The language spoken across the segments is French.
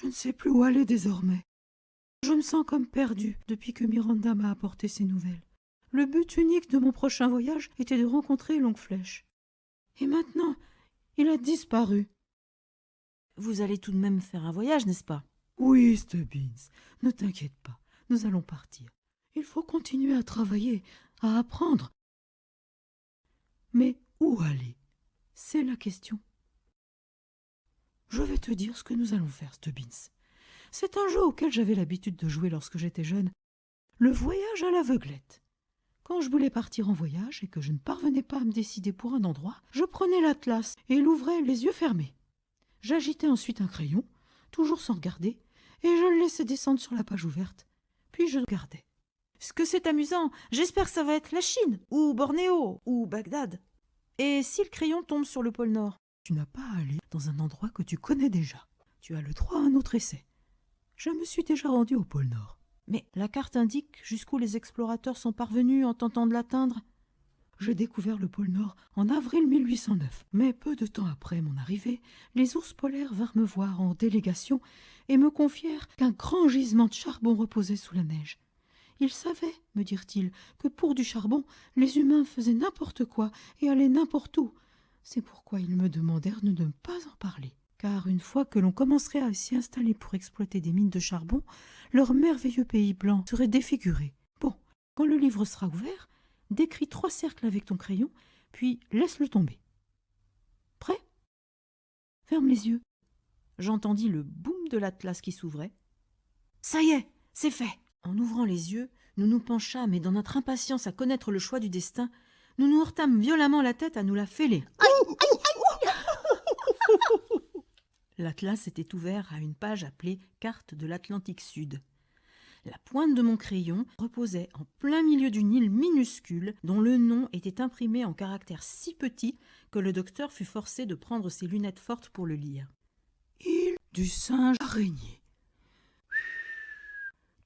Je ne sais plus où aller désormais. Je me sens comme perdue depuis que Miranda m'a apporté ces nouvelles. Le but unique de mon prochain voyage était de rencontrer Longue Flèche. Et maintenant, il a disparu. Vous allez tout de même faire un voyage, n'est-ce pas? Oui, Stubbins, ne t'inquiète pas, nous allons partir. Il faut continuer à travailler, à apprendre. Mais où aller? C'est la question. Je vais te dire ce que nous allons faire, Stubbins. C'est un jeu auquel j'avais l'habitude de jouer lorsque j'étais jeune. Le voyage à l'aveuglette. Quand je voulais partir en voyage et que je ne parvenais pas à me décider pour un endroit, je prenais l'atlas et l'ouvrais les yeux fermés. J'agitais ensuite un crayon, toujours sans regarder, et je le laissais descendre sur la page ouverte. Puis je regardais. Ce que c'est amusant. J'espère que ça va être la Chine, ou Bornéo, ou Bagdad. Et si le crayon tombe sur le pôle Nord? Tu n'as pas à aller dans un endroit que tu connais déjà. Tu as le droit à un autre essai. Je me suis déjà rendu au pôle Nord. Mais la carte indique jusqu'où les explorateurs sont parvenus en tentant de l'atteindre. J'ai découvert le pôle Nord en avril 1809. Mais peu de temps après mon arrivée, les ours polaires vinrent me voir en délégation et me confièrent qu'un grand gisement de charbon reposait sous la neige. Ils savaient, me dirent-ils, que pour du charbon, les humains faisaient n'importe quoi et allaient n'importe où. C'est pourquoi ils me demandèrent de ne pas en parler. Car une fois que l'on commencerait à s'y installer pour exploiter des mines de charbon, leur merveilleux pays blanc serait défiguré. Bon, quand le livre sera ouvert, décris 3 cercles avec ton crayon, puis laisse-le tomber. Prêt? Ferme les yeux. J'entendis le boum de l'atlas qui s'ouvrait. Ça y est, c'est fait. En ouvrant les yeux, nous nous penchâmes et dans notre impatience à connaître le choix du destin, nous nous heurtâmes violemment la tête à nous la fêler. L'atlas était ouvert à une page appelée « Carte de l'Atlantique Sud ». La pointe de mon crayon reposait en plein milieu d'une île minuscule dont le nom était imprimé en caractères si petits que le docteur fut forcé de prendre ses lunettes fortes pour le lire. Île du singe araignée.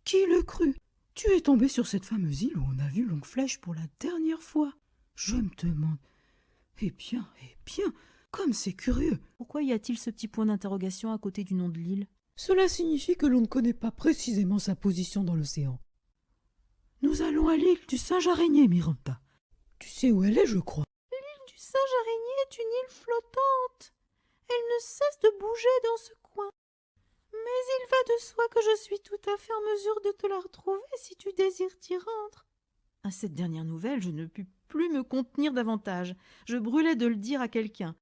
Qui le crut? Tu es tombé sur cette fameuse île où on a vu Longue Flèche pour la dernière fois. Je me demande. Eh bien, comme c'est curieux. Pourquoi y a-t-il ce petit point d'interrogation à côté du nom de l'île? Cela signifie que l'on ne connaît pas précisément sa position dans l'océan. Nous allons à l'île du singe araignée, Miranda. Tu sais où elle est, je crois. L'île du singe araignée est une île flottante. Elle ne cesse de bouger dans ce coin. Mais il va de soi que je suis tout à fait en mesure de te la retrouver si tu désires t'y rendre. À cette dernière nouvelle, je ne pus plus me contenir davantage. Je brûlais de le dire à quelqu'un.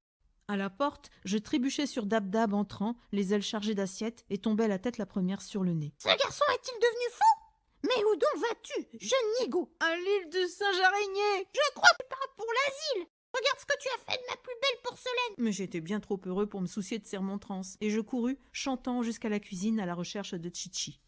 À la porte, je trébuchais sur Dab-Dab entrant, les ailes chargées d'assiettes, et tombais la tête la première sur le nez. Ce garçon est-il devenu fou? Mais où donc vas-tu, jeune nigo? À l'île du singe araignée! Je crois que tu pars pour l'asile. Regarde ce que tu as fait de ma plus belle porcelaine. Mais j'étais bien trop heureux pour me soucier de ces remontrances, et je courus, chantant jusqu'à la cuisine à la recherche de Chichi.